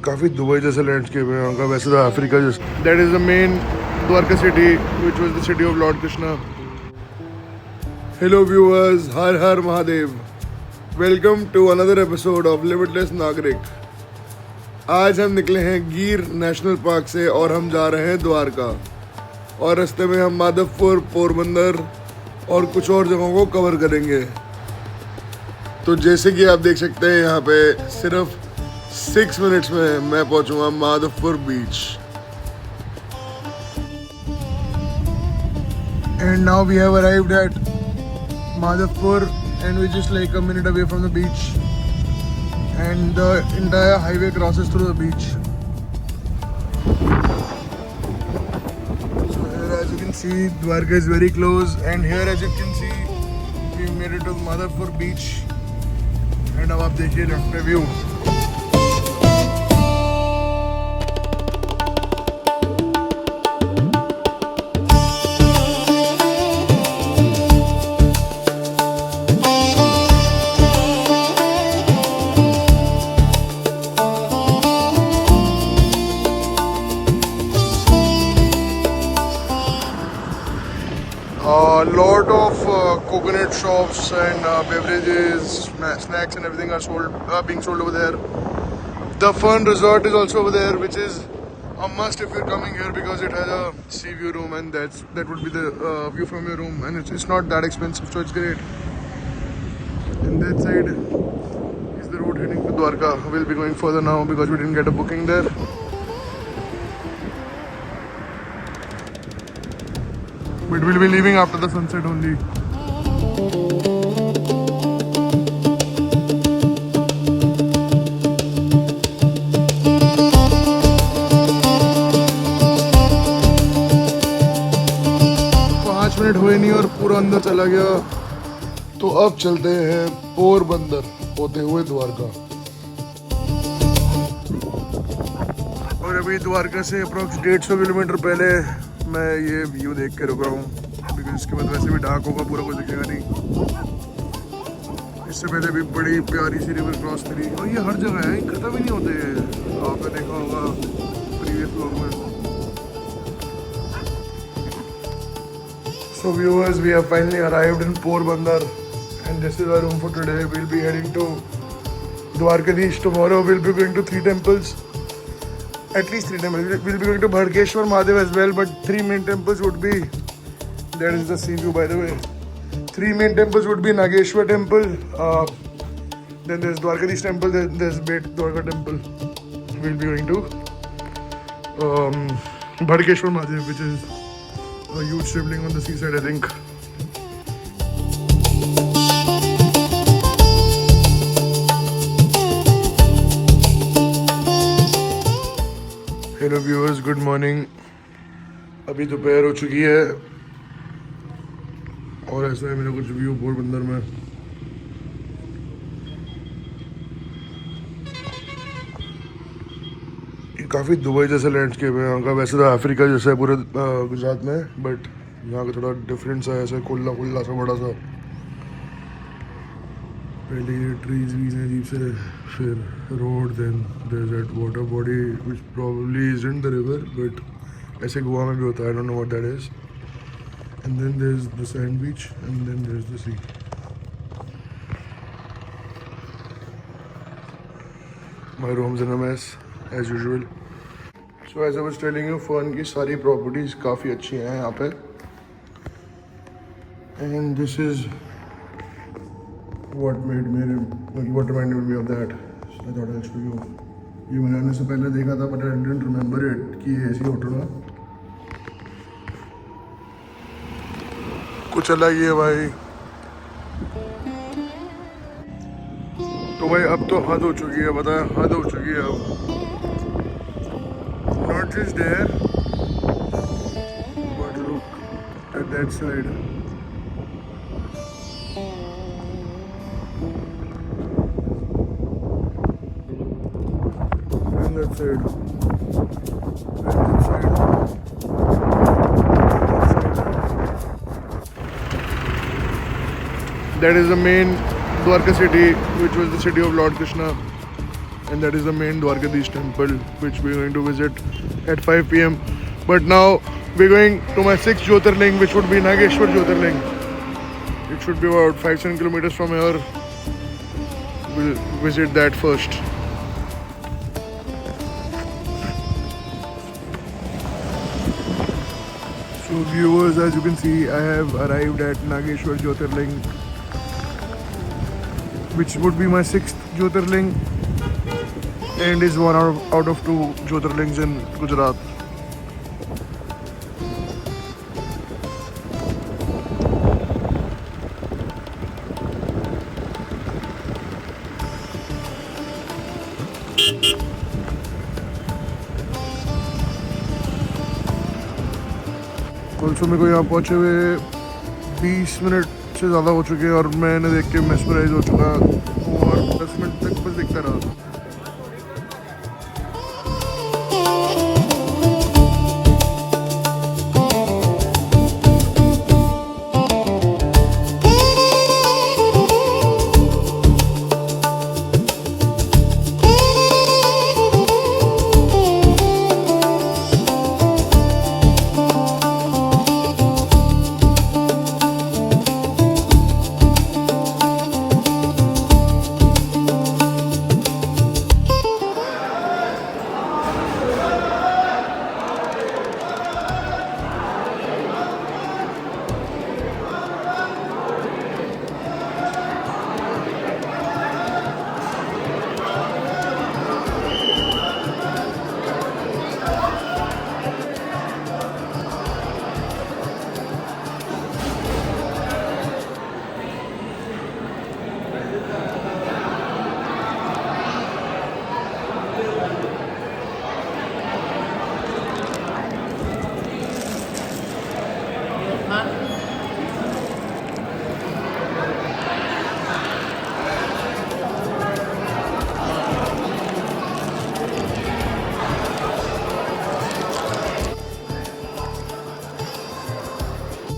काफ़ी दुबई जैसा लैंडस्केप है यहाँ का, वैसे तो अफ्रीका जैसा। That is the main Dwarka city which was the city of lord Krishna. Hello viewers, हर हर Mahadev. Welcome to another episode of limitless Nagrik. आज हम निकले हैं गिर नेशनल पार्क से और हम जा रहे हैं द्वारका, और रास्ते में हम माधवपुर, पोरबंदर और कुछ और जगहों को कवर करेंगे। तो जैसे कि आप देख सकते हैं यहाँ पे सिर्फ 6 मिनट्स में मैं पहुंचूंगा Madhavpur beach. And now we have arrived at Madhavpur and we just like a minute away from the beach and the entire highway crosses through the beach. So here as you can see Dwarka is very close, and here as you can see we made it to Madhapur beach. and अब आप देखिए left में view. Lot of coconut shops and beverages, snacks and everything are being sold over there. The Fun Resort is also over there, which is a must if you're coming here because it has a sea view room, and that would be the view from your room, and it's not that expensive, so it's great. And that side is the road heading to Dwarka. We'll be going further now because we didn't get a booking there. But we'll be leaving after the sunset only. पाँच minute हुए नहीं और पूरा अंदर चला गया। तो अब चलते हैं पोरबंदर होते हुए द्वारका। और अभी द्वारका से अप्रोक्स 150 किलोमीटर पहले मैं ये व्यू देख के रुक रहा हूँ, बिकॉज इसके बाद वैसे भी डार्क होगा, पूरा कुछ दिखेगा नहीं। इससे पहले भी बड़ी प्यारी सी रिवर क्रॉस करी, और ये हर जगह है, खत्म ही नहीं होते। आपने देखा होगा प्रीवियस व्लॉग में। So viewers, we have finally arrived in Porbandar and this is our room for today. We will be heading to Dwarkadhish. Tomorrow we will be going to 3 temples. At least 3 temples. We'll be going to Bhadkeshwar Mahadev as well, but 3 main temples would be, that is the sea view by the way. 3 main temples would be Nageshwar temple, then there's Dwarkadish temple, then there's Bet Dwarka temple. We'll be going to Bhadkeshwar Mahadev, which is a huge shivling on the seaside, I think. Hello viewers, good morning. अभी दोपहर हो चुकी है और ऐसा है मेरा कुछ व्यू पोरबंदर में। ये काफ़ी दुबई जैसा लैंडस्केप है यहाँ का, वैसे तो अफ्रीका जैसा है पूरे गुजरात में, बट यहाँ का थोड़ा डिफरेंस है, ऐसा खुला खुला सा बड़ा सा। पहले ये ट्रीज वीज हैं अजीब से, फिर road, then there is that water body which probably isn't the river, but ऐसे गोवा में भी होता है, I don't know what that is. And then there is the sand beach and then there is the sea. My rooms in a mess as usual. So as I was telling you, fun की सारी properties काफ़ी अच्छी हैं यहाँ पे। And this is what reminded me of that. So I thought I'll show you. ये मैंने आने से पहले देखा था, but I didn't remember it कि ऐसी होटल है। कुछ अलग ही है भाई। तो भाई अब तो हद हो चुकी है, पता है, हद हो चुकी है अब। Not just there, but look at that side. left side. And this side. That is the main Dwarka city, which was the city of Lord Krishna, and that is the main Dwarkadish temple, which we're going to visit at 5 p.m. But now we're going to my 6th Jyotirling, which would be Nageshwar Jyotirling. It should be about 5-7 kilometers from here. We'll visit that first. So viewers, as you can see, I have arrived at Nageshwar Jyotirling, which would be my 6th Jyotirling and is one out of 2 Jyotirlings in Gujarat. Also मेरे को यहाँ पहुँचे हुए 20 minute से ज़्यादा हो चुके हैं और मैंने देख के मेस्मराइज हो चुका और 10 मिनट तक बस देखता रहा.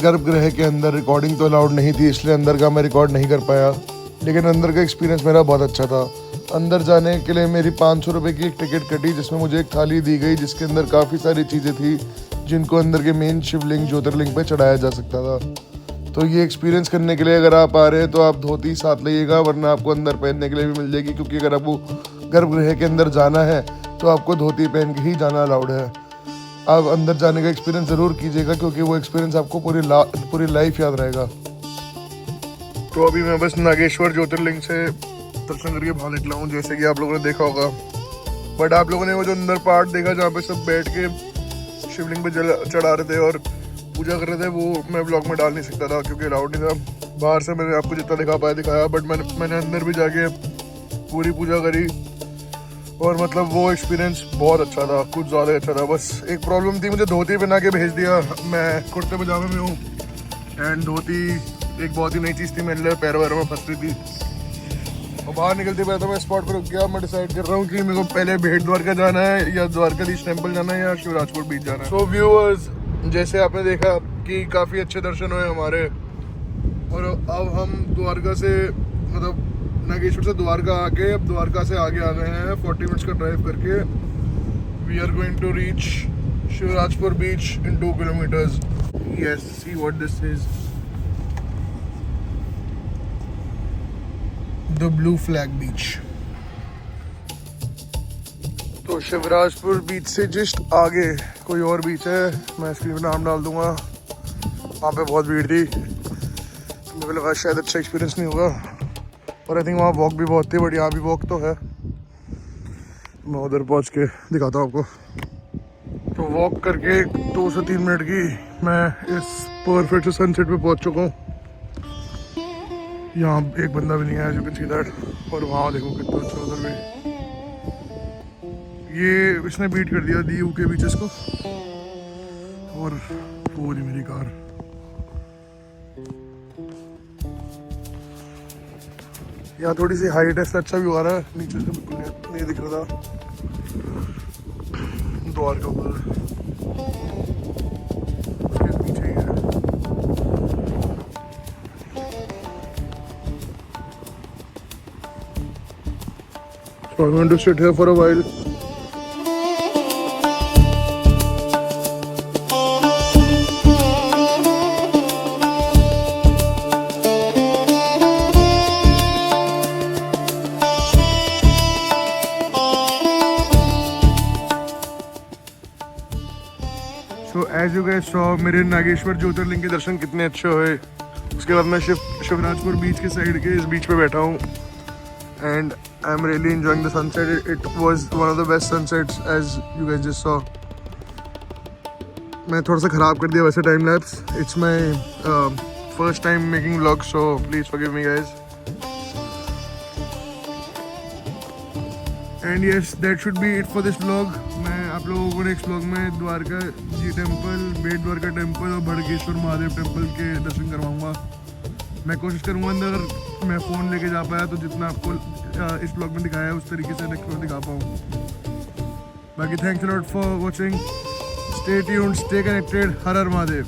गर्भगृह के अंदर रिकॉर्डिंग तो अलाउड नहीं थी, इसलिए अंदर का मैं रिकॉर्ड नहीं कर पाया, लेकिन अंदर का एक्सपीरियंस मेरा बहुत अच्छा था. अंदर जाने के लिए मेरी 500 रुपये की एक टिकट कटी, जिसमें मुझे एक थाली दी गई जिसके अंदर काफ़ी सारी चीज़ें थी जिनको अंदर के मेन शिवलिंग ज्योतिर्लिंग पे चढ़ाया जा सकता था. तो ये एक्सपीरियंस करने के लिए अगर आप आ रहे हैं तो आप धोती साथ लाइएगा, वरना आपको अंदर पहनने के लिए भी मिल जाएगी, क्योंकि अगर आपको गर्भगृह के अंदर जाना है तो आपको धोती पहन के ही जाना अलाउड है. आप अंदर जाने का एक्सपीरियंस ज़रूर कीजिएगा, क्योंकि वो एक्सपीरियंस आपको पूरी लाइफ याद रहेगा. तो अभी मैं बस नागेश्वर ज्योतिर्लिंग से दर्शन करके बाहर निकला हूँ, जैसे कि आप लोगों ने देखा होगा. बट आप लोगों ने वो जो अंदर पार्ट देखा जहाँ पे सब बैठ के शिवलिंग पे जल चढ़ा रहे थे और पूजा कर रहे थे, वो मैं ब्लॉग में डाल नहीं सकता था क्योंकि अलाउड नहीं था. बाहर से मैंने आपको जितना दिखा पाया दिखाया, बट मैंने अंदर भी जाके पूरी पूजा करी और मतलब वो एक्सपीरियंस बहुत अच्छा था, कुछ ज़्यादा अच्छा था. बस एक प्रॉब्लम थी, मुझे धोती पहना के भेज दिया. मैं कुर्ते पजामे में हूँ एंड धोती एक बहुत ही नई चीज़ थी, मेरे लिए पैरों वैरों में फंस रही थी. और बाहर निकलते पहले तो मैं स्पॉट पर रुक गया. मैं डिसाइड कर रहा हूँ कि मेरे को पहले भेट द्वारका जाना है या द्वारकाधीश टेम्पल जाना है या शिवराजपुर बीच जाना है. सो व्यूअर्स, जैसे आपने देखा कि काफ़ी अच्छे दर्शन हुए हमारे, और अब हम द्वारका से मतलब नागेश्वर से द्वारका आके अब द्वारका से आगे आ गए हैं 40 मिनट्स का ड्राइव करके. We are going to reach Shivrajpur beach in 2 kilometres. Yes, see what this is, the blue flag beach. तो शिवराजपुर बीच से जस्ट आगे कोई और बीच है, मैं स्क्रीन पर नाम डाल दूंगा. वहाँ पे बहुत भीड़ थी, मुझे लगा शायद अच्छा एक्सपीरियंस नहीं होगा, और आई थिंक वहाँ वॉक भी बहुत थी, बट यहाँ भी वॉक तो है. मैं उधर पहुँच के दिखाता हूँ आपको. तो वॉक करके 2 से 3 मिनट की मैं इस परफेक्ट से सनसेट पे पहुँच चुका हूँ. यहाँ एक बंदा भी नहीं है, यू कैन सी दैट. और वहाँ देखो कितना अच्छा उधर भी. ये इसने बीट कर दिया दी के बीचेस को, और वो नहीं मेरी कार. यहाँ थोड़ी सी हाइट है, अच्छा व्यू आ रहा है, नीचे से बिल्कुल नहीं दिख रहा था. द्वारकापुर उसके पीछे ही है। So I'm going to sit here for a while. So as you guys saw, मेरे नागेश्वर ज्योतिर्लिंग के दर्शन कितने अच्छे हुए। उसके बाद मैं शिवराजपुर बीच के साइड के इस बीच पे बैठा हूँ and I'm really enjoying the sunset. It was one of the best sunsets as you guys just saw. मैं थोड़ा सा ख़राब कर दिया वैसे time lapse. It's my first time making vlogs, so please forgive me guys. And yes, that should be it for this vlog. मैं आप लोगों को नेक्स्ट vlog में द्वारका जी टेम्पल, बेट द्वारका टेम्पल और भड़केश्वर महादेव टेम्पल के दर्शन करवाऊँगा. मैं कोशिश करूँगा अंदर अगर मैं फ़ोन लेके जा पाया तो जितना आपको इस ब्लॉग में दिखाया है उस तरीके से नेक्स्ट ब्लॉग दिखा पाऊँ. बाकी thanks a lot for watching. Stay tuned, stay connected. हर हर महादेव.